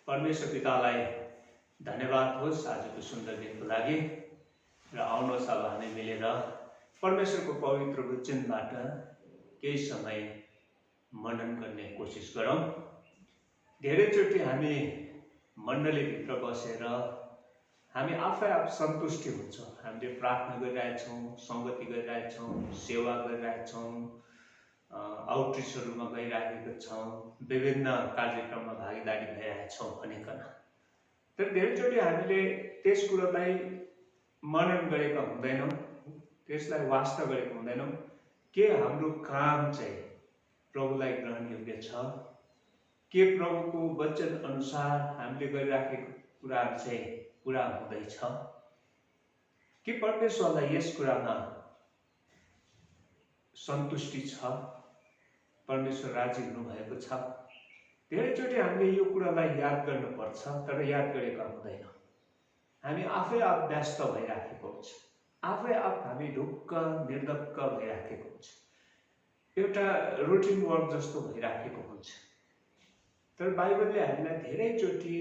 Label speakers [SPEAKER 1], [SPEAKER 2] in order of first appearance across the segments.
[SPEAKER 1] परमेश्वर पितालाई धन्यवाद होस् आजको सुन्दर दिनको लागि र आउनुहोस् अब हामी मिलेर परमेश्वरको पवित्र वचनबाट केही समय मनन गर्ने कोसिस गरौँ। धेरैचोटि हामी मण्डलीभित्र बसेर हामी आफै आफ सन्तुष्टि हुन्छौँ। हामीले प्रार्थना गरिरहेछौँ, सङ्गति गरिरहेछौँ, सेवा गरिरहेछौँ, आउटरिचहरूमा गइरहेका छौँ, विभिन्न कार्यक्रममा भागीदारी भइरहेछौँ अनेकन। तर धेरैचोटि हामीले त्यस कुरोलाई मनन गरेका हुँदैनौँ, त्यसलाई वास्ता गरेका हुँदैनौँ। के हाम्रो काम चाहिँ प्रभुलाई ग्रहणयोग्य छ? के प्रभुको वचन अनुसार हामीले गरिराखेको कुराहरू चाहिँ पुरा हुँदैछ? के परमेश्वरलाई यस कुरामा सन्तुष्टि छ? परमेश्वर राजी हुनुभएको छ? धेरैचोटि हामीले यो कुरालाई याद गर्नुपर्छ, तर याद गरेका हुँदैन। हामी आफै आफ व्यस्त भइराखेको हुन्छ, आफै आफ हामी ढुक्क निर्धक्क भइराखेको हुन्छ, एउटा रुटिन वर्क जस्तो भइराखेको हुन्छ। तर बाइबलले हामीलाई धेरैचोटि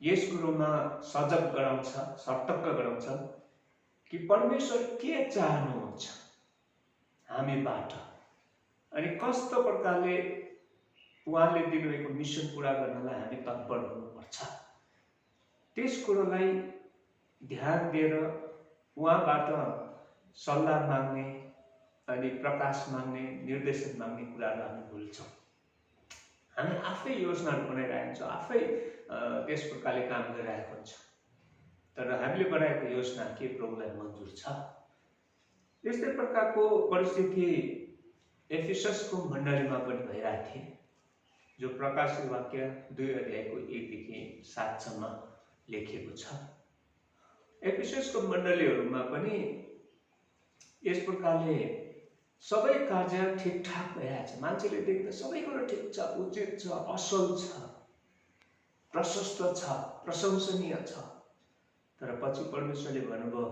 [SPEAKER 1] यस कुरोमा सजग गराउँछ, सतर्क गराउँछ कि परमेश्वर के चाहनुहुन्छ हामीबाट अनि कस्तो प्रकारले उहाँले दिनुभएको मिसन पुरा गर्नलाई हामी तत्पर हुनुपर्छ। त्यस कुरोलाई ध्यान दिएर उहाँबाट सल्लाह माग्ने अनि प्रकाश माग्ने, निर्देशन माग्ने कुराहरू हामी भुल्छौँ। हामी आफै योजनाहरू बनाइरहेको हुन्छौँ, आफै त्यस प्रकारले काम गरिरहेको हुन्छ, तर हामीले बनाएको योजना के प्रभुलाई मन्जुर छ? यस्तै प्रकारको परिस्थिति एफिससको मण्डलीमा पनि भइरहेको थियो, जो प्रकाशित वाक्य 2 अध्यायको 1 देखि 7 सम्म लेखिएको छ। एफिससको मण्डलीहरूमा पनि यस प्रकारले सबै कार्य ठिकठाक भइरहेछ। मान्छेले देख्दा सबै कुरो ठिक छ, उचित छ, असल छ, प्रशस्त छ, प्रशंसनीय छ। तर पछि परमेश्वरले भन्नुभयो,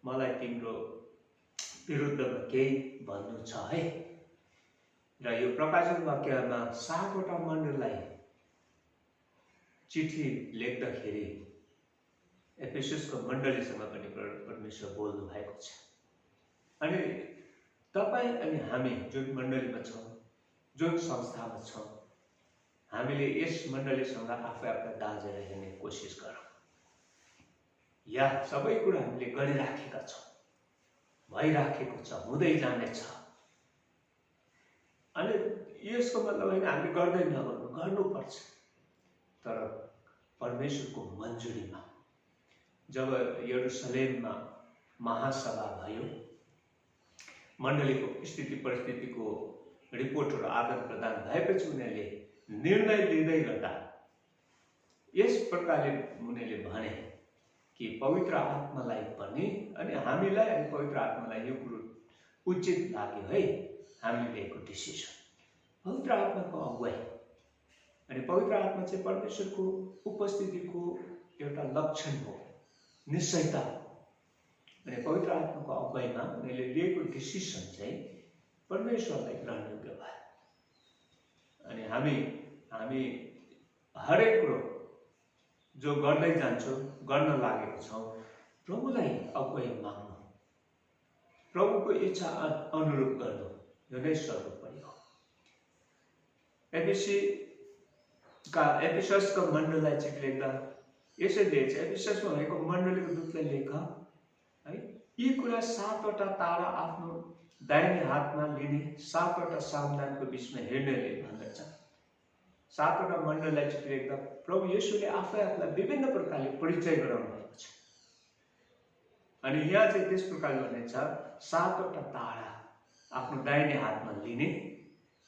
[SPEAKER 1] मलाई तिम्रो विरुद्धमा केही भन्नु छ है। र यो प्रकाशित वाक्यमा 7 वटा मण्डलीलाई चिठी लेख्दाखेरि एफिससको मण्डलीसँग पनि परमेश्वर बोल्नु भएको छ। अनि तपाईँ अनि हामी जुन मण्डलीमा छौँ, जुन संस्थामा छौँ, हामीले यस मण्डलीसँग आफै आफूलाई दाँजेर हेर्ने कोसिस गरौँ। या सबै कुरा हामीले गरिराखेका छौँ, भइराखेको छ, हुँदै जानेछ। अनि यसको मतलब होइन हामीले गर्दै नगर्नु, गर्नुपर्छ। तर परमेश्वरको मन्जुरीमा जब यरुसलेममा महासभा भयो, मण्डलीको स्थिति परिस्थितिको रिपोर्टहरू आदान प्रदान भएपछि उनीहरूले निर्णय लिँदै गर्दा यस प्रकारले उनीहरूले भने कि पवित्र आत्मालाई पनि अनि हामीलाई अनि पवित्र आत्मालाई यो कुरो उचित लाग्यो है, हामीले लिएको डिसिसन। पवित्र आत्माको अगुवाई अनि पवित्र आत्मा चाहिँ परमेश्वरको उपस्थितिको एउटा लक्षण हो, निश्चयता। अनि पवित्र आत्माको अगुवाईमा उनीहरूले लिएको डिसिसन चाहिँ परमेश्वरलाई ग्रहणयोग्य भयो। अनि हामी हरेक कुरो जो गर्दै जान्छौँ, गर्न लागेको छौँ, प्रभुलाई अगुवाई माग्नु, प्रभुको इच्छा अनुरूप गर्नु, यो नै सर्वोपरि हो। एफिससको मण्डलीलाई चिठी लेख्दा यसै दिएछ, एफिससमा भएको मण्डलीको दूतलाई लेख है, यी कुरा 7 वटा तारा आफ्नो दाहिने हातमा लिने 7 वटा सामदानको बिचमा हेर्नेले भन्दछ। 7 वटा मण्डलीलाई चिठी लेख्दा प्रभु येशूले आफै आफूलाई विभिन्न प्रकारले परिचय गराउनु भएको छ। अनि यहाँ चाहिँ त्यस प्रकारले भनेको छ, 7 वटा तारा आफ्नो दाहिने हातमा लिने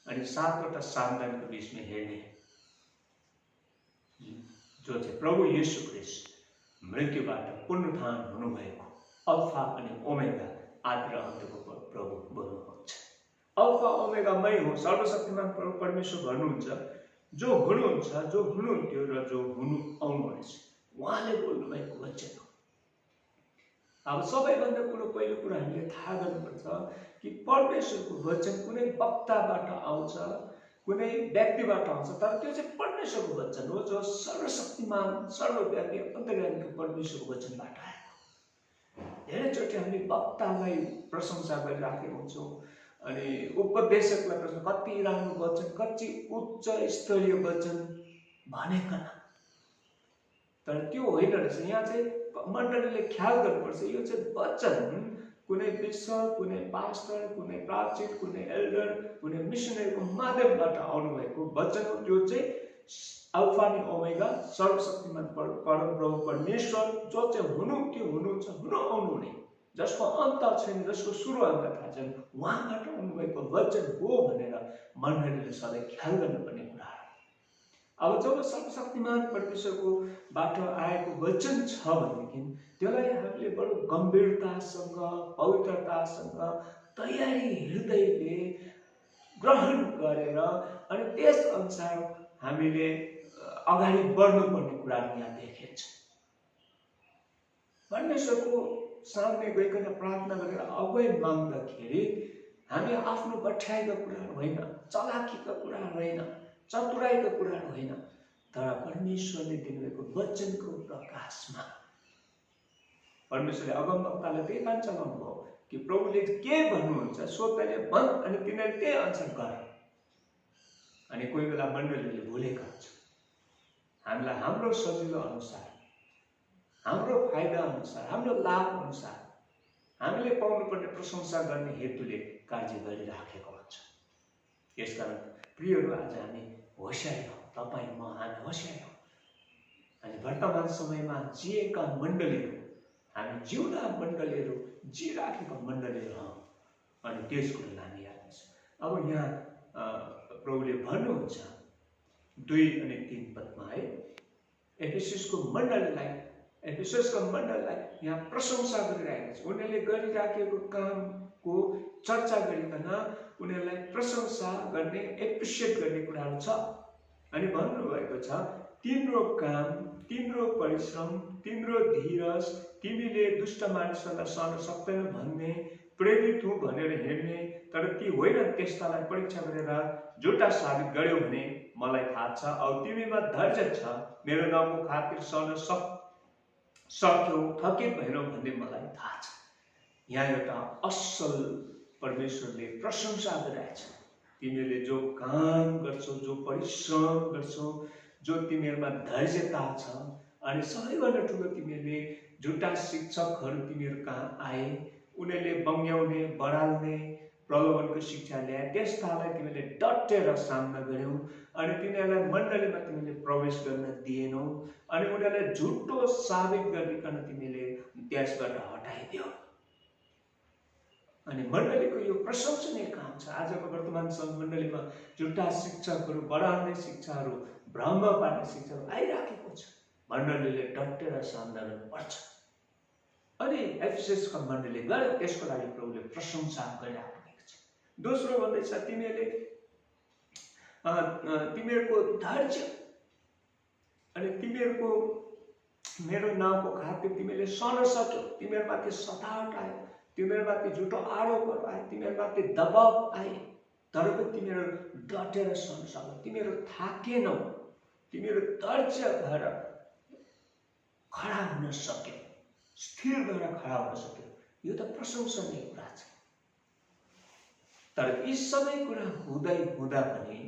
[SPEAKER 1] अनि 7 वटा सामदानको बिचमा हेर्ने, जो चाहिँ प्रभु येशू ख्रीष्ट मृत्युबाट पुनरुत्थान हुनुभएको अल्फा अनि ओमेगा, आदि र अन्तको प्रभु बोल्नुहुन्छ। अल्फा ओमेगा मै हो, सर्वशक्तिमान परमेश्वर भन्नुहुन्छ, जो हुनुहुन्छ, जो हुनुहुन्थ्यो र जो हुनु आउनुहुनेछ, उहाँले बोल्नुभएको वचन हो। अब सबैभन्दा पहिलो कुरा हामीले थाहा गर्नुपर्छ कि परमेश्वरको वचन कुनै वक्ताबाट आउँछ, कुनै व्यक्तिबाट आउँछ, तर त्यो चाहिँ परमेश्वरको वचन हो, जो सर्वशक्तिमान सर्वव्यापी अन्तर्यामीको परमेश्वरको वचनबाट आएको। धेरैचोटि हामी वक्तालाई प्रशंसा गरिराखेका हुन्छौँ, अनि उपदेशकलाई प्रश्न, कति राम्रो वचन, कति उच्च स्तरीय वचन भनेकन, तर त्यो होइन रहेछ। यहाँ चाहिँ मण्डलीले ख्याल गर्नुपर्छ, यो चाहिँ वचन कुनै बिशप, कुनै पास्टर, कुनै प्राचित, कुनै एल्डर, कुनै मिसनरीको माध्यमबाट आउनुभएको वचन हो। त्यो चाहिँ अल्फा अनि ओमेगा सर्वशक्तिमान परमप्रभु परमेश्वर जो चाहिँ हुनु, त्यो हुनुहुन्छ, हुनु आउनुहुने, जसको अन्त छैन, जसको सुरु अन्त थाहा छैन, उहाँबाट आउनुभएको वचन हो भनेर मण्डलीले सधैँ ख्याल गर्नुपर्ने कुरा हो। अब जब सर्वशक्तिमान परमेश्वरको बाट आएको वचन छ भनेदेखि त्यसलाई हामीले बडो गम्भीरतासँग, पवित्रतासँग, तयारी हृदयले ग्रहण गरेर अनि त्यस अनुसार हामीले अगाडि बढ्नुपर्ने कुराहरू यहाँ देखिन्छ। परमेश्वरको सामने गइकन प्रार्थना गरेर अगुवाई माग्दाखेरि हामी आफ्नो बठ्याइका कुराहरू होइन, चलाखीका कुराहरू होइन, चतुराईका कुराहरू होइन, तर परमेश्वरले दिनुभएको वचनको प्रकाशमा परमेश्वरले अगमवक्तालाई त्यही काम चलाउनु भयो कि प्रभुले के भन्नुहुन्छ सो तैँले भन् अनि तिनीहरूले त्यही अनुसार गर। अनि कोही बेला मण्डलीले भुलेका हुन्छ, हामीलाई हाम्रो सजिलो अनुसार, हाम्रो फाइदा अनुसार, हाम्रो लाभ अनुसार हामीले पाउनुपर्ने प्रशंसा गर्ने हेतुले कार्य गरिराखेको हुन्छ। यसकारण प्रियहरू, आज हामी होसियार हौँ, तपाईँ म हामी होसियार हौँ। अनि वर्तमान समयमा जिएका मण्डलीहरू, हामी जिउँदा मण्डलीहरू, जिराखेका मण्डलीहरू हौँ, अनि त्यस कुरोलाई हामी याद गर्छौँ। अब यहाँ प्रभुले भन्नुहुन्छ 2 अनि 3 पदमा है, एफिससको मण्डलीलाई यहाँ प्रशंसा गरिरहेको छ। उनीहरूले गरिराखेको कामको चर्चा गरिकन उनीहरूलाई प्रशंसा गर्ने, एप्रिसिएट गर्ने कुराहरू छ। अनि भन्नुभएको छ, तिम्रो काम, तिम्रो परिश्रम, तिम्रो धीरज, तिमीले दुष्ट मानिसहरूलाई सहन सक्दैन भन्ने, प्रेरित हुँ भनेर हिँड्ने तर ती होइन त्यस्तालाई परीक्षा गरेर झुटा साबित गर्यौ भने मलाई थाहा छ। अब तिमीमा धैर्य छ, मेरो नामको खातिर सहन सक्यौ, थकित भएनौ भन्ने मलाई थाहा छ। यहाँ एउटा असल परमेश्वरले प्रशंसा गरिरहेको छ। तिमीले जो काम गर्छौ, जो परिश्रम गर्छौ, जो तिमीहरूमा धैर्यता छ, अनि सबैभन्दा ठुलो तिमीहरूले झुटा शिक्षकहरू तिमीहरू कहाँ आए, उनीहरूले बङ्ग्याउने, बढाल्ने, प्रलोभनको शिक्षा ल्याए, त्यस्तालाई तिमीले डटेर सामना गर्यौ, अनि तिनीहरूलाई मण्डलीमा तिमीले प्रवेश गर्न दिएनौ, अनि उनीहरूलाई झुटो साबित गरिकन तिमीले त्यसबाट हटाइदियौ। अनि मण्डलीको यो प्रशंसनीय काम छ। आजको वर्तमान मण्डलीमा झुटा शिक्षकहरू, बढाल्ने शिक्षाहरू, भ्रम पार्ने शिक्षाहरू आइराखेको छ। मण्डलीले डटेर सामना गर्नुपर्छ। अनि एफिससका मण्डली गरे, त्यसको लागि प्रभुले प्रशंसा गरिराख्नु भएको छ। दोस्रो भन्दैछ, तिमीहरूको धैर्य अनि तिमीहरूको मेरो नामको खातिर तिमीले सहन सक्यौ। तिमीहरूमाथि सतावट आयो, तिमीहरूमाथि झुटो आरोपहरू आए, तिमीहरूमाथि दबाव आए, तर पनि तिमीहरू डटेर सहन सक्यौ। तिमीहरू थाकेनौ, तिमीहरू धैर्य भएर खडा हुन सक्यौ, स्थिर भएर खडा हुन सक्यौ। यो त प्रशंसनीय कुरा छ। तर यी सबै कुरा हुँदै हुँदा पनि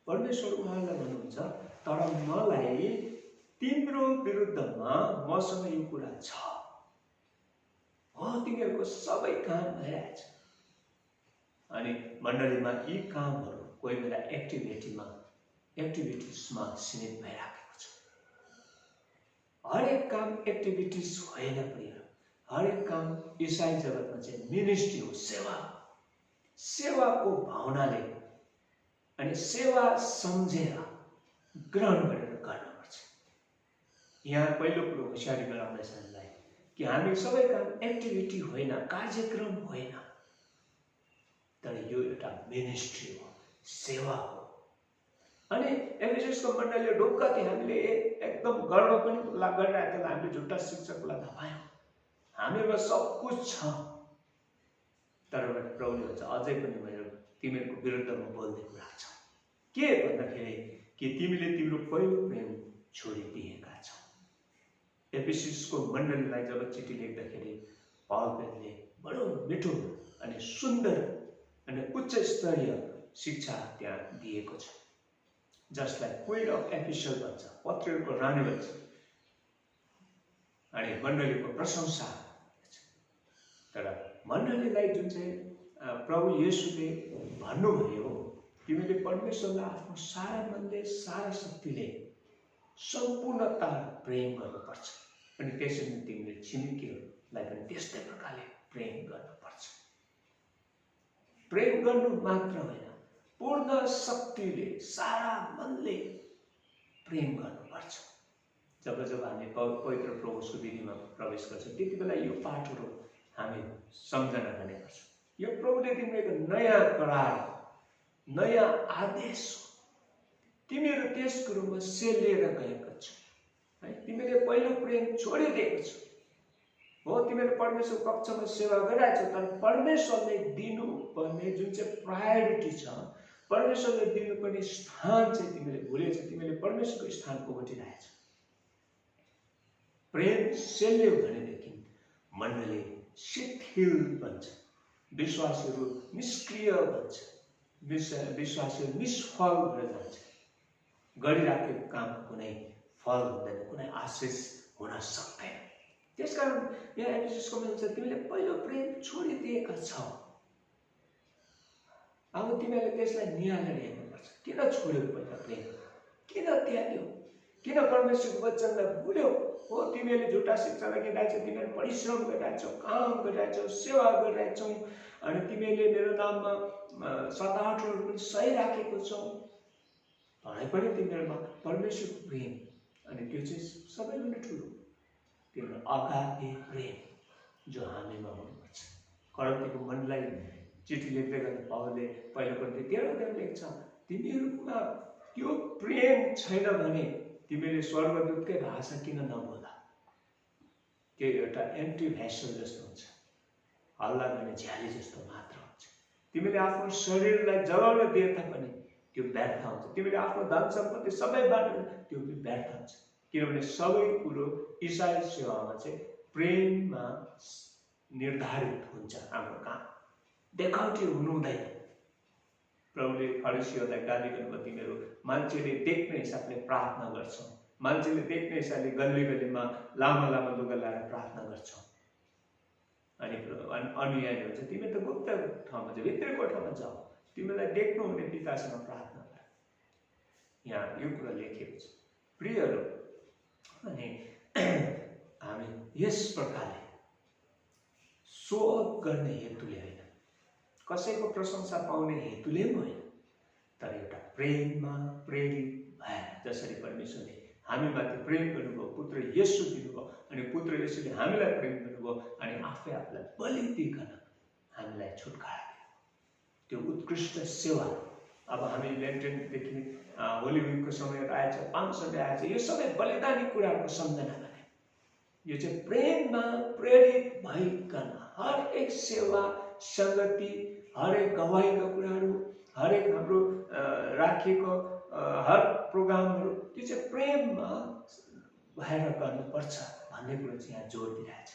[SPEAKER 1] परमेश्वर उहाँलाई भन्नुहुन्छ, तर मलाई तिम्रो विरुद्धमा मसँग यो कुरा छ। हो, तिमीहरूको सबै काम भइरहेछ। अनि मण्डलीमा यी कामहरू कोही बेला एक्टिभिटिजमा सीमित भइराखेको छ। हरेक काम एक्टिभिटिज होइन प्रिय, हरेक काम इसाई जगतमा चाहिँ मिनिस्ट्री हो, सेवाको भावनाले अनि सेवा सम्झेर ग्रहण गरेर गर्नुपर्छ। यहाँ पहिलो कुरो होसियारी गराउँदैछ हामीलाई कि हामी सबै काम एक्टिभिटी होइन, कार्यक्रम होइन, तर यो एउटा मिनिस्ट्री हो, सेवा हो। अनि एफिससको मण्डलीले ढुक्क थियो, हामीले एकदम गर्व पनि गरिरहेको थियो, हामीले झुट्टा शिक्षकलाई धपायौँ, हामीमा सब कुछ छ। तर प्रभुले भन्छ, अझै पनि मेरो तिमीहरूको विरुद्धमा बोल्ने कुरा छ। के भन्दाखेरि कि तिमीले तिम्रो पहिलो प्रेम छोडिदिएका छौ। एफिससको मण्डलीलाई जब चिठी लेख्दाखेरि पौलले बडो मिठो अनि सुन्दर अनि उच्च स्तरीय शिक्षा त्यहाँ दिएको छ, जसलाई क्वीन अफ एफिसल भन्छ, पत्रीहरूको रानी भन्छ। अनि मण्डलीको प्रशंसा। तर मण्डलीलाई जुन चाहिँ प्रभु येशूले भन्नुभयो, तिमीले परमेश्वरलाई आफ्नो सारा मनले सारा शक्तिले सम्पूर्णता प्रेम गर्नुपर्छ, अनि त्यसरी तिमीले छिमेकीहरूलाई पनि त्यस्तै प्रकारले प्रेम गर्नुपर्छ। प्रेम गर्नु मात्र होइन, पूर्ण शक्तिले सारा मनले प्रेम गर्नुपर्छ। जब हामी पवित्र प्रभुको विधिमा प्रवेश गर्छौँ त्यति बेला यो पाठहरू हामी सम्झना गर्ने गर्छौँ। यो प्रभुले तिमीले नयाँ करार, नयाँ आदेश, तिमीहरू त्यस कुरोमा सेलिएर गएका छौ है। तिमीले पहिलो प्रेम छोडिदिएको छौ। हो, तिमीले परमेश्वर कक्षमा सेवा गरिरहेछौ, तर परमेश्वरले दिनुपर्ने जुन चाहिँ प्रायोरिटी छ, परमेश्वरले दिनुपर्ने स्थान चाहिँ तिमीले भुलेछौ। तिमीले परमेश्वरको स्थान ओगटिरहेछौ। प्रेम सेल्यो भनेदेखि मण्डली शिथिल बन्छ, विश्वासीहरू निष्क्रिय बन्छ, विश्वासीहरू निष्फल भएर जान्छ। गरिराखेको काम कुनै फल हुँदैन, कुनै आशिष हुन सक्दैन। त्यसकारण यहाँ एफिससको भन्छ तिमीले पहिलो प्रेम छोडिदिएका छौ। अब तिमीले त्यसलाई निहालेर हेर्नुपर्छ। किन छोड्यौ पहिलो प्रेम? किन त्याग्यौ? किन परमेश्वरको वचनलाई भुल्यौ? हो, तिमीले झुटा शिक्षा लागिरहेछौ, तिमीले परिश्रम गरिरहेछौ, काम गरिरहेछौ, सेवा गरिरहेछौ, अनि तिमीले मेरो नाममा 7-8 पनि सही राखेको छौ, तरै पनि तिमीहरूमा परमेश्वरको प्रेम, अनि त्यो चाहिँ सबैभन्दा ठुलो तिम्रो अगाधे प्रेम जो हामीमा हुनुपर्छ। कोरिन्थीको मनलाई चिठी लेख्दै गर्दा पौलले पहिलो कोरिन्थी 13 लेख्छ, तिमीहरूमा त्यो प्रेम छैन भने तिमीले स्वर्गदूतकै भाषा किन नबोला? त्यो एउटा एम्प्टी भेसल जस्तो हुन्छ, हल्ला गर्ने झ्याली जस्तो मात्र हुन्छ। तिमीले आफ्नो शरीरलाई जलाउन दिए तापनि त्यो व्यर्थ हुन्छ। तिमीले आफ्नो धन सम्पत्ति सबै बाँड्नु, त्यो पनि व्यर्थ हुन्छ। किनभने सबै कुरो ईसाई सेवामा चाहिँ प्रेममा निर्धारित हुन्छ। हाम्रो काम देखावटी हुनु हुँदैन। प्रभुले फरिसीहरूलाई गाली गर्नुभयो, तिमीहरू मान्छेले देख्ने हिसाबले प्रार्थना गर्छौ, मान्छेले देख्ने हिसाबले गल्ली गल्लीमा लामा लामा लुगा लगाएर प्रार्थना गर्छौ, अनि अनुयायी हुन्छ। तिमी त गुप्त ठाउँमा जाऊ, भित्री कोठामा जाऊ, तिमीलाई देख्नुहुने पितासँग प्रार्थना गर। यहाँ यो कुरा लेखिएको छ। प्रियहरू, अनि हामी यस प्रकारले सो अप गर्ने हेतुले होइन, कसैको प्रशंसा पाउने हेतुले पनि होइन, तर एउटा प्रेममा प्रेरित भएर जसरी परमेश्वरले हामीमाथि प्रेम गर्नुभयो, पुत्र येशू दिनुभयो, अनि पुत्र येशूले हामीलाई प्रेम गर्नुभयो, अनि आफै आफूलाई बलि दिइकन हामीलाई छुटकारा दियो। त्यो उत्कृष्ट सेवा। अब हामी लेन्टेनदेखि होली विकको समय आएछ, 5 सन्डे आएछ, यो सबै बलिदानी कुराहरूको सम्झना गर्ने। यो चाहिँ प्रेममा प्रेरित भइकन हरेक सेवा संगति, हरेक गवाईका कुराहरू, हरेक हाम्रो राखिएको हर प्रोग्रामहरू, त्यो चाहिँ प्रेममा भएर गर्नुपर्छ भन्ने कुरो चाहिँ यहाँ जोड दिइरहेछ।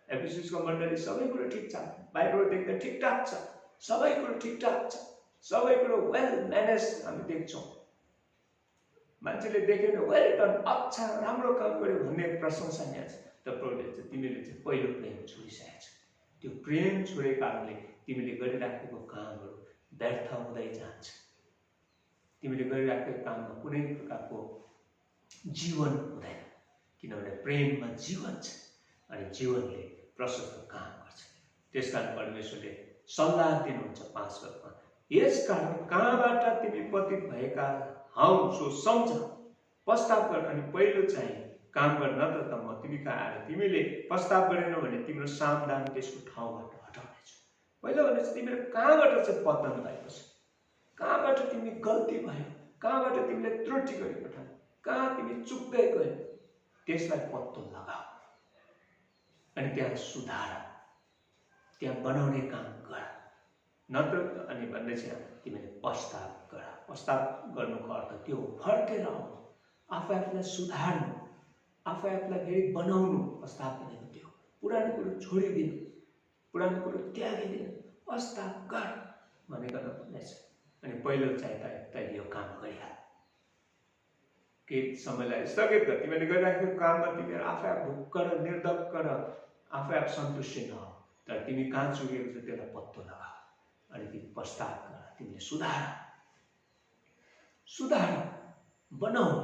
[SPEAKER 1] एफिससको मण्डली सबै कुरो ठिक छ, बाहिरबाट देख्दा ठिकठाक छ, सबै कुरो ठिकठाक छ, सबै कुरो वेल म्यानेज हामी देख्छौँ। मान्छेले देखेन वेल डन, अच्छा राम्रो काम गर्यो भन्ने प्रशंसा यहाँ छ। तर प्रभुले चाहिँ तिमीले चाहिँ पहिलो प्रेम छोडिसकेको छ। त्यो प्रेम छोडेको कारणले तिमीले गरिराखेको कामहरू व्यर्थ हुँदै जान्छ। तिमीले गरिराखेको काममा कुनै प्रकारको जीवन हुँदैन, किनभने प्रेममा जीवन छ, अनि जीवनले प्रशस्त काम गर्छ। त्यसकारण परमेश्वरले सल्लाह दिनुहुन्छ 5 पदमा, यसकारण कहाँबाट तिमी पतित भएका हौ सो सम्झ, प्रस्ताव गर, अनि पहिलो चाहिँ काम गर, नत्र त म तिमी कहाँ आएर तिमीले प्रस्ताव गरेनौ भने तिम्रो सामदान त्यसको ठाउँबाट हटाउनेछु। पहिलो भनेपछि तिमीले कहाँबाट चाहिँ पतन भएको छ, कहाँबाट तिमी गल्ती भयो, कहाँबाट तिमीले त्रुटि गरेको ठाउँ, कहाँ तिमी चुक्दै गयो, त्यसलाई पत्तो लगाऊ, अनि त्यहाँ सुधार, त्यहाँ बनाउने काम गर, नत्र अनि भन्दैछ तिमीले प्रस्ताव गर, पश्चाताप गर्नुको अर्थ त्यो हो, फर्केर आउनु, आफै आफूलाई सुधार्नु, आफै आफूलाई फेरि बनाउनु पश्चाताप भनेको त्यो। पुरानो कुरो छोडिदिनु, पुरानो कुरो त्यागिदिनु, पश्चाताप गर भन्ने गर्न पर्नेछ। अनि पहिलो चाहिँ तैँले यो काम गरिहाल। केही समयलाई स्थगित गर। तिमीले गरिराखेको काममा तिमी आफै आफ ढुक्क र निर्धक्क र आफै आफ सन्तुष्टि नहो, तर तिमी कहाँ चुकेको छ त्यसलाई पत्तो लगा अनि तिमी पश्चाताप गर, तिमीले सुधार बनाऊ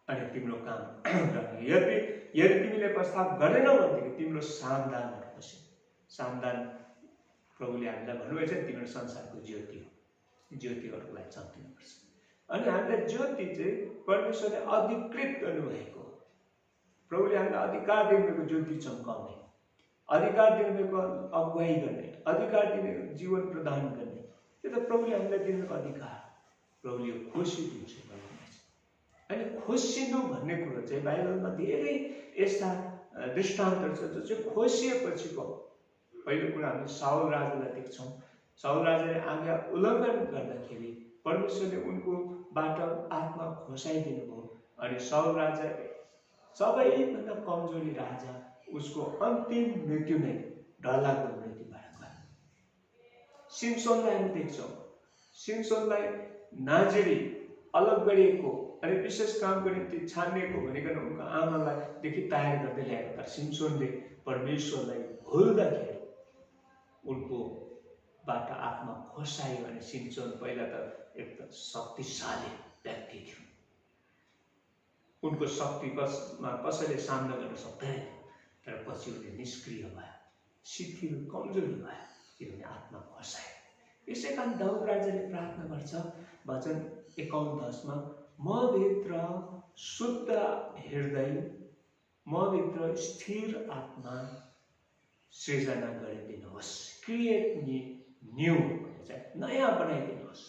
[SPEAKER 1] अनि तिम्रो काम गर्ने। यदि तिमीले पश्चाताप गरेनौ भनेदेखि तिम्रो सामदानहरू बस्यो। सामदान प्रभुले हामीलाई भन्नुभएको छ तिम्रो संसारको ज्योति हो, ज्योतिहरूलाई चम्किनुपर्छ। अनि हामीलाई ज्योति चाहिँ परमेश्वरले अधिकृत गर्नुभएको, प्रभुले हामीलाई अधिकार दिनुभएको ज्योति चम्काउने, अधिकार दिनुभएको अगुवाई गर्ने, अधिकार दिनुभएको जीवन प्रदान गर्ने, त्यो त प्रभुले हामीलाई दिनुभएको अधिकार। प्रभुले यो खोसिदिन्छ भन्नुहुन्छ। अनि खोसिनु भन्ने कुरो चाहिँ बाइबलमा धेरै यस्ता दृष्टान्तहरू छ जो चाहिँ खोसिएपछिको। पहिलो कुरा हामी साउल राजालाई देख्छौँ। साउल राजाले आज्ञा उल्लङ्घन गर्दाखेरि परमेश्वरले उनकोबाट आत्मा खोसाइदिनु भयो अनि साउल राजा सबैभन्दा कमजोरी राजा, उसको अन्तिम मृत्यु नै डरलाग्दो मृत्युबाट गयो। सिमसोनलाई हामी देख्छौँ। सिमसोनलाई नाजेरी अलग गरिएको अनि विशेष कामको निम्ति छानिएको भनिकन उनको आमालाई देखि तयार गर्दै ल्याएको, तर सिमसोनले परमेश्वरलाई भुल्दाखेरि उनको बाट आत्मा खोसायो अनि सिमसोन पहिला त एकदम शक्तिशाली व्यक्ति थियो, उनको शक्तिमा कसैले सामना गर्न सक्दैन, तर पछि उनी निष्क्रिय भयो, शिथिल कमजोरी भयो किनभने आत्मा खोसायो। यसै कारण दाउद राजाले प्रार्थना गर्छ वचन 51:10मा, म भित्र शुद्ध हृदय, म भित्र स्थिर आत्मा सृजना गरिदिनुहोस्, क्रिएट मी न्यू, नयाँ बनाइदिनुहोस्,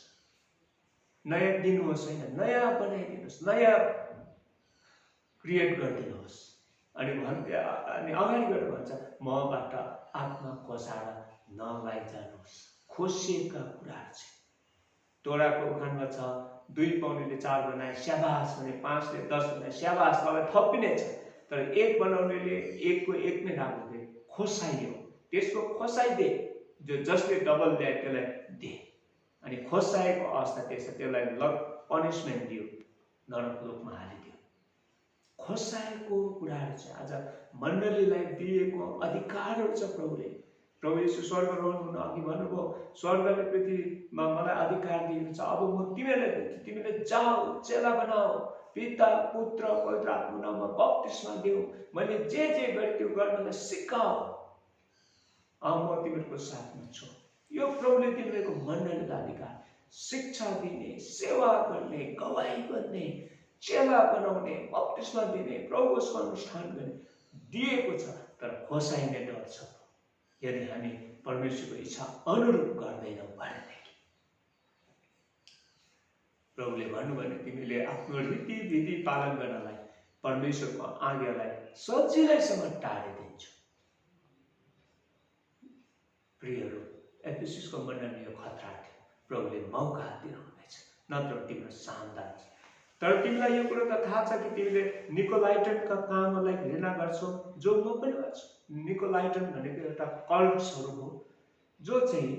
[SPEAKER 1] नयाँ दिनुहोस् होइन, नयाँ बनाइदिनुहोस्, नयाँ क्रिएट गरिदिनुहोस्। अनि अगाडि गएर भन्छ मबाट आत्मा खोसाएर नलैजानुहोस्। खोसिएका कुराहरू चाहिँ तोराको उखानमा छ 2 पाउनेले 4 बनाए स्याबास भने 5ले 10 बनाए स्याबास, मलाई थपिनेछ, तर 1 बनाउनेले 1 को 1 नै राख्दै खोसाइयो, त्यसको खोसाइदे, जो जसले डबल ल्याए त्यसलाई दे। अनि खोसाएको अवस्था त्यसलाई पनिसमेन्ट दियो, नरक लोकमा हालिदियो। खोसाएको कुराहरू चाहिँ आज मण्डलीलाई दिएको अधिकारहरू छ। प्रभु यीशु स्वर्गारोहण हुन अघि भन्नुभयो, स्वर्गले पृथ्वीमा मलाई अधिकार दिएको छ, अब म तिमीलाई दिन्छु, तिमीले जाऊ, चेला बनाऊ, पिता पुत्र पवित्र आत्माको नाममा बप्तिस्मा देऊ, मैले जे गरे त्यो गर्नलाई सिकाऊ, म तिमीहरूको साथमा छु। यो प्रभुले दिनुभएको मण्डलीलाई अधिकार, शिक्षा दिने, सेवा गर्ने, गवाही गर्ने, चेला बनाउने, बप्तिस्मा दिने, प्रभुको अनुष्ठान गर्ने दिएको छ। तर खोसाइने डर छ यदि हामी परमेश्वरको इच्छा अनुरूप गर्दैनौँ भनेदेखि। प्रभुले भन्नुभयो तिमीले आफ्नो रीतिविधि पालन गर्नलाई परमेश्वरको आज्ञालाई सजिलैसँग टाढिदिन्छु। प्रियहरू, एफिससको मण्डली यो खतरा थियो, प्रभुले मौका दिनुहुनेछ, नत्र तिम्रो सामदान छ। तर तिमीलाई यो कुरो त थाहा छ कि तिमीले निकोलाइटनका कामलाई घृणा गर्छौ, जो म पनि गर्छु। निकोलाइटन भनेको एउटा कल्ट स्वरूप हो जो चाहिँ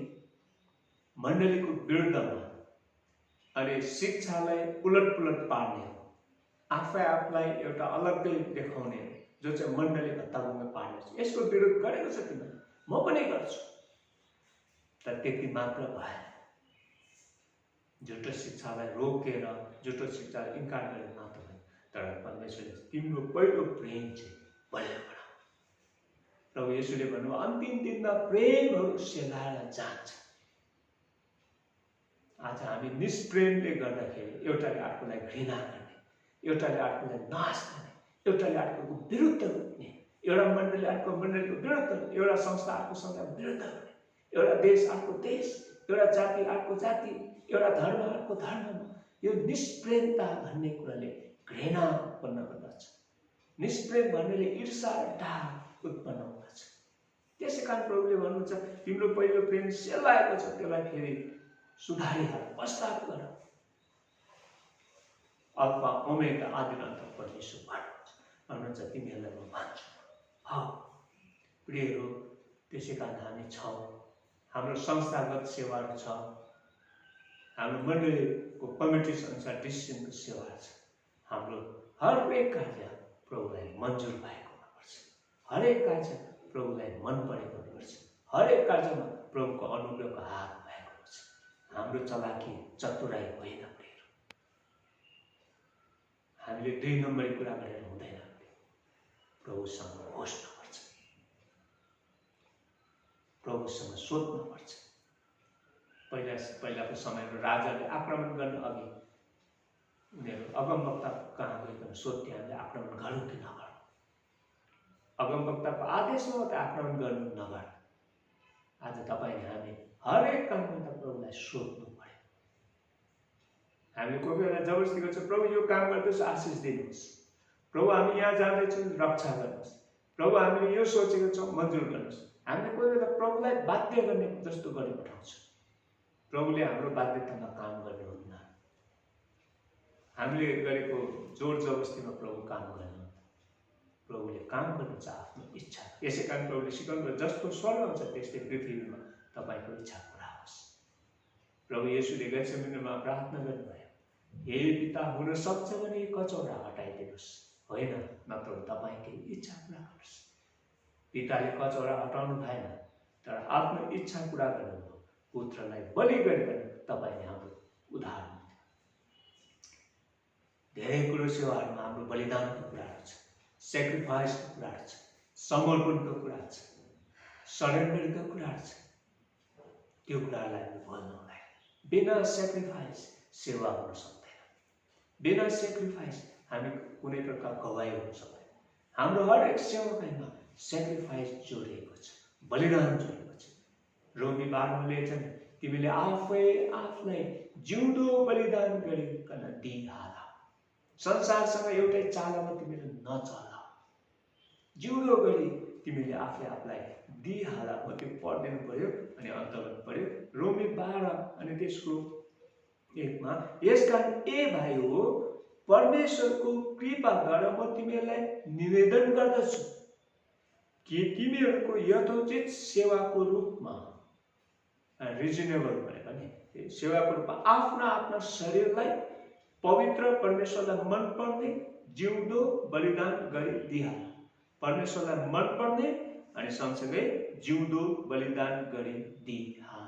[SPEAKER 1] मण्डलीको विरुद्धमा अनि शिक्षालाई उलटपुलट पार्ने हो, आफै आफूलाई एउटा अलग्गै देखाउने हो, जो चाहिँ मण्डली भत्ताभङ्ग पार्ने छ। यसको विरोध गरेको छ तिमीले, म पनि गर्छु, तर त्यति मात्र भएन। झुटो शिक्षालाई रोकेर झुटो शिक्षा इन्कार गरेर मात्र होइन, तर परमेश्वरले तिम्रो पहिलो प्रेम चाहिँ बलियो बनाऊ। प्रभु येशूले भन्नुभयो अन्तिम दिनमा प्रेमहरू सेलाएर जान्छ। आज हामी निष्प्रेमले गर्दाखेरि एउटाले अर्कोलाई घृणा गर्ने, एउटाले अर्कोलाई नाश गर्ने, एउटाले अर्कोको विरुद्ध गर्ने, एउटा मण्डली अर्को मण्डलीको विरुद्ध, एउटा संस्था अर्को संस्थाको विरुद्ध गर्ने, एउटा देश अर्को देश, एउटा जाति अर्को जाति, एउटा धर्म अर्को धर्ममा यो निष्प्रेमता भन्ने कुराले घृणा उत्पन्न गर्दछ। निष्प्रेम भन्नेले ईर्षा र डाह उत्पन्न हुँदछ। त्यसै कारण प्रभुले भन्नुहुन्छ तिम्रो पहिलो प्रेम सेलाएको छ, त्यसलाई फेरि सुधारिहाल, पश्चात गर। अल्फा ओमेगा आदि अन्त परमेश्वर भन्नुहुन्छ, तिमीहरूलाई म भन्छु। हो प्रियहरू, त्यसै कारण हामी छौँ। हाम्रो संस्थागत सेवाहरू छ, हाम्रो मण्डलीको कमिटिज अनुसार डिसिजनको सेवा छ। हाम्रो हरेक कार्य प्रभुलाई मन्जुर भएको हुनुपर्छ, हरेक कार्य प्रभुलाई मन परेको हुनुपर्छ, हरेक कार्यमा प्रभुको अनुग्रहको हात भएको हुन्छ। हाम्रो चलाकी चतुराई होइन प्रियहरू। हामीले 2 नम्बरी कुरा गरेर हुँदैन। प्रभुसँग खोज्नुपर्छ, प्रभुसँग सोध्नुपर्छ। पहिलाको समयमा राजाले आक्रमण गर्न अघि उनीहरू अगमवक्ता कहाँ गइकन सोध्थे, हामीले आक्रमण गरौँ कि नगरौँ। अगमवक्ताको आदेशमा मात्रै आक्रमण गर्नु नगर। आज तपाईँ हामी हरेक काममा प्रभुलाई सोध्नु पर्यो। हामी कोही बेला जबरजस्ती गर्छौँ, प्रभु यो काम गर्दैछु आशिष दिनुहोस्, प्रभु हामी यहाँ जाँदैछौँ रक्षा गर्नुहोस्, प्रभु हामीले यो सोचेको छौँ मन्जुर गर्नुहोस्। हामीले कोही बेला प्रभुलाई बाध्य गर्ने जस्तो गरी पठाउँछौँ। प्रभुले हाम्रो बाध्यतामा काम गर्नुहुन्न। हामीले गरेको जोर जबरजस्तीमा प्रभु काम गर्नु, प्रभुले काम गर्नुहुन्छ आफ्नो इच्छा। यसै कारण प्रभुले सिकाउनु, जस्तो स्वर्ग हुन्छ त्यस्तै पृथ्वीमा तपाईँको इच्छा पुरा होस्। प्रभु येशूले गेत्सेमनीमा प्रार्थना गर्नुभयो, हे पिता, हुन सक्छ भने यो कचौरा हटाइदिनुहोस्, होइन नत्र तपाईँकै इच्छा पुरा गर्नुहोस्। पिताले कचौरा हटाउनु भएन, तर आफ्नो इच्छा पुरा गर्नुभयो। पुत्रलाई बलि गरिकन तपाईँले हाम्रो उद्धार हुन्थ्यो। धेरै कुरो सेवाहरूमा हाम्रो बलिदानको कुराहरू छ, सेक्रिफाइसको कुराहरू छ, समर्पणको कुरा छ, सरेन्डरको कुराहरू छ। त्यो कुराहरूलाई हामी भुल्नु हुँदैन। बिना सेक्रिफाइस सेवा हुन सक्दैन। बिना सेक्रिफाइस हामी कुनै प्रकार गवाई हुन सक्दैन। हाम्रो हरेक सेवाकाईमा सेक्रिफाइस जोडिएको छ, बलिदान जोडिएको छ। रोमी 12 मा लेख्छन्, तिमीले आफैलाई जिउँदो बलिदान गरिकन दिइहाल। संसारसँग एउटै चालमा तिमीले नचल, जिउँदो गरी तिमीले आफूलाई दिइहाल। म त्यो पढिदिनु पर्यो अनि अन्त गर्नु पर्यो। रोमी 12 अनि त्यसको 1 मा, यसकारण ए भाइ हो, परमेश्वरको कृपाद्वारा म तिमीहरूलाई निवेदन गर्दछु कि तिमीहरूको यथोचित सेवाको रूपमा, रिजनेबल भनेको नि सेवाको रूपमा आफ्ना शरीरलाई पवित्र, परमेश्वरलाई मनपर्ने जिउँदो बलिदान गरी दिइहाल। परमेश्वरलाई मनपर्ने अनि सँगसँगै जिउँदो बलिदान गरी दिइहाल।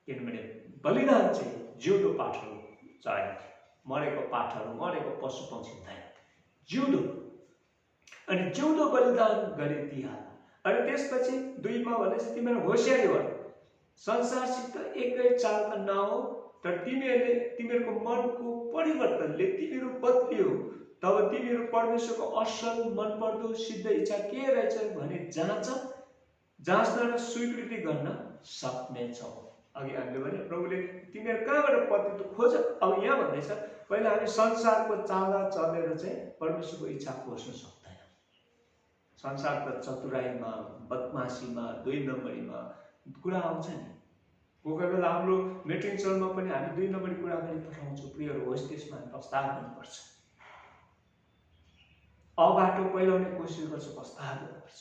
[SPEAKER 1] किनभने बलिदान चाहिँ जिउँदो पाठहरू चाहिन्छ, मरेको पाठहरू, मरेको पशु पक्षी हुँदैन, जिउँदो। अनि जिउँदो बलिदान गरी दिइहाल। अनि त्यसपछि 2 मा भनेपछि तिमीहरू होसियारी भयो, संसारसित एकै चालमा नहो, तर तिमीहरूको मनको परिवर्तनले तिमीहरू बदलियो। तब तिमीहरू परमेश्वरको असल, मनपर्दो, सिद्ध इच्छा के रहेछ भने जाँच्न र स्वीकृति गर्न सक्नेछौ। अघि हामीले भने प्रभुले तिमीहरू कहाँबाट पत्तो खोज। अब यहाँ भन्दैछ, पहिला हामी संसारको चालमा चलेर चाहिँ परमेश्वरको इच्छा खोज्न सक्दैन। संसार त चतुराईमा, बदमासीमा, 2 नम्बरीमा कुरा आउँछ नि। कोही बेला हाम्रो मिटिङ चलमा पनि हामी 2 नम्बरी कुरा गरी पठाउँछौँ। प्रियहरू, होस् त्यसमा हामी पस्ताव गर्नुपर्छ। अबाटो पहिलाउने कोसिस गर्छ, पस्ताव गर्नुपर्छ।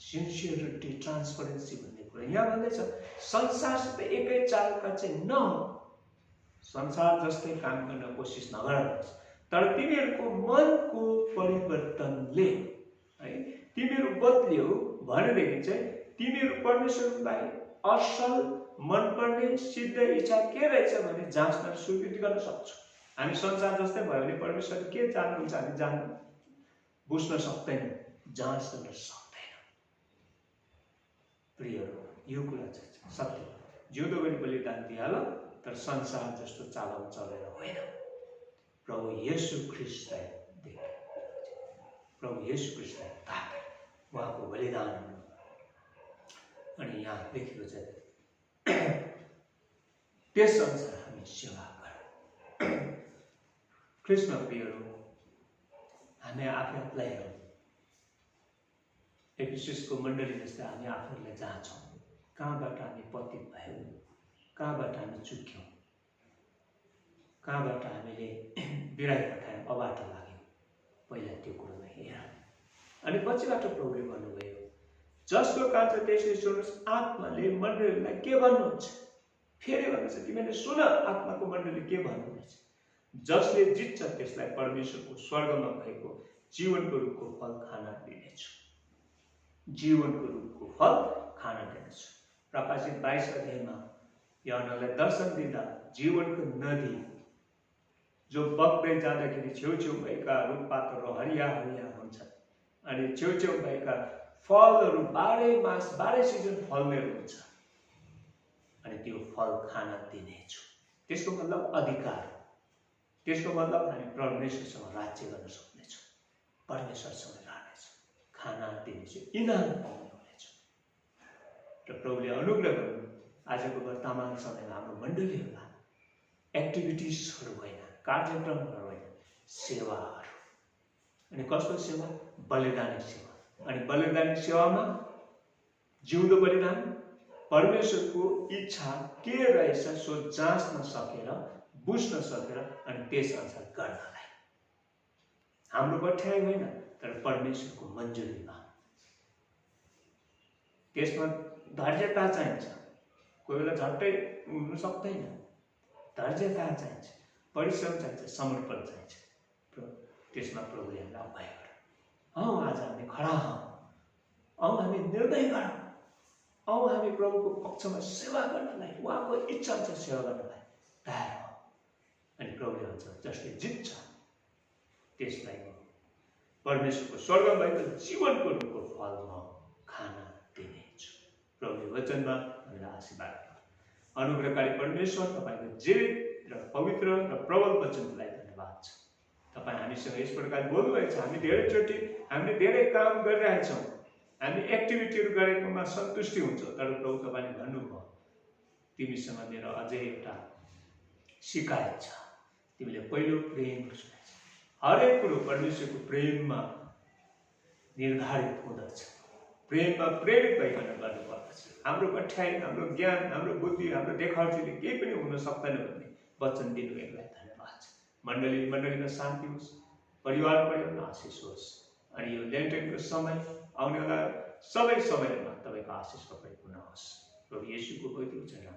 [SPEAKER 1] सिन्सियरिटी, ट्रान्सपरेन्सी भन्ने कुरा यहाँ भन्दैछ, संसारसित एकै चालका चाहिँ नहो, संसार जस्तै काम गर्न कोसिस नगर, तर तिमीहरूको मनको परिवर्तनले है तिमीहरू बदलियो भनेदेखि चाहिँ तिमीहरू परमेश्वरलाई असल, मनपर्ने, सिद्ध इच्छा के रहेछ भने जाँच्न स्वीकृति गर्न सक्छौ। हामी संसार जस्तै भयो भने परमेश्वरले के चाहनुहुन्छ हामी बुझ्न सक्दैन, जाँच गर्न सक्दैन। प्रियहरू, यो कुरा चाहिँ सत्य। जिउँदो गरी बलिदान दिइहाल, तर संसार जस्तो चालमा चलेर होइन। प्रभु येशू ख्रीष्टलाई देखे, प्रभु येशू ख्रीष्टलाई ताके, उहाँको बलिदान। अनि यहाँ लेखेको छ, त्यस अनुसार हामी सेवा गरौँ। कृष्ण प्रियहरू, हामी आफूलाई हेरौँ। एफिससको मण्डली जस्तै हामी आफूलाई जाँच्छौँ। कहाँबाट हामी पतित भयौँ, कहाँबाट हामी चुक्यौँ, कहाँबाट हामीले बिराई पठायौँ, अबाटो लाग्यौँ, पहिला त्यो कुरोमा हेर। अनि पछिबाट प्रभुले भन्नुभयो, जसको कान छ त्यसले सुन्नुहोस्, आत्माले मण्डलीलाई के भन्नुहुन्छ। फेरि भन्नुहुन्छ, तिमीले सुन आत्माको मण्डली के भन्नुहुनेछ। जसले जित्छ त्यसलाई परमेश्वरको स्वर्गमा भएको जीवनको रुखको फल खान दिनेछु। जीवनको रुखको फल खान दिनेछु। प्रकाशित 22 अध्यायमा यूहन्नालाई दर्शन दिँदा जीवनको नदी जो बग्दै जाँदाखेरि छेउछेउ भएका रुखपातहरू हरिया हरिया हुन्छन् अनि छेउछेउ भएका फलहरू 12 मास 12 सिजन फल्ने हुन्छ अनि त्यो फल खान दिनेछु। त्यसको मतलब अधिकार, त्यसको मतलब हामी परमेश्वरसँग राज्य गर्न सक्नेछौँ, परमेश्वरसँग रहनेछौँ, खाना दिनेछु, इनाम पाउनुहुनेछ। र प्रभुले अनुग्रह गर्नु आजको वर्तमान समयमा हाम्रो मण्डलीहरूलाई एक्टिभिटिजहरू होइन, कार्यक्रमहरू होइन, सेवाहरू। अनि कस्तो सेवा? बलिदानी सेवा। अनि बलिदानी सेवामा जिउँदो बलिदान परमेश्वरको इच्छा के रहेछ सो जाँच्न सकेर, बुझ्न सकेर अनि त्यसअनुसार गर्नलाई। हाम्रो पठ्याइ होइन, तर परमेश्वरको मन्जुरीमा। त्यसमा धैर्यता चाहिन्छ, कोही बेला झट्टै हुनु सक्दैन। धैर्यता चाहिन्छ, परिश्रम चाहिन्छ, समर्पण चाहिन्छ। त्यसमा प्रभुले हामीलाई अभय गरौँ। आज हामी खडा हौँ, हामी निर्णय गरौँ, हामी प्रभुको पक्षमा सेवा गर्नलाई, उहाँको इच्छा छ सेवा गर्नलाई तयार हौँ। अनि प्रभुले भन्छ, जसले जित्छ त्यसलाई म परमेश्वरको स्वर्गमा भएको जीवनको रुखको फल म खान दिनेछु। प्रभुले वचनमा हामीलाई आशीर्वाद दिनु। अनुग्रहकारी परमेश्वर, तपाईँको जीवित र पवित्र र प्रबल वचनलाई धन्यवाद छ। तपाईँ हामीसँग यस प्रकार बोल्नुभएको छ। हामी धेरैचोटि हामीले धेरै काम गरिरहेछौँ, हामी एक्टिभिटीहरू गरेकोमा सन्तुष्टि हुन्छ, तर प्रभु तपाईँले भन्नुभयो, तिमीसँग मेरो अझै एउटा सिकायत छ, तिमीले पहिलो प्रेम गर्नुपर्छ। हरेक कुरो परमेश्वरको प्रेममा निर्धारित हुँदछ, प्रेममा प्रेरित भइकन गर्नुपर्दछ। हाम्रो पठ्याइ, हाम्रो ज्ञान, हाम्रो बुद्धि, हाम्रो देखावटीले केही पनि हुन सक्दैन भन्ने वचन दिनुभएकोलाई धन्यवाद छ। मण्डलीमा शान्ति होस्, परिवारमा आशिष होस्। अनि यो लेन्टेनको समय आउनेवाला सबै समयमा तपाईँको आशिष तपाईँ हुन होस्। प्रभु येशूको पवित्र वचनमा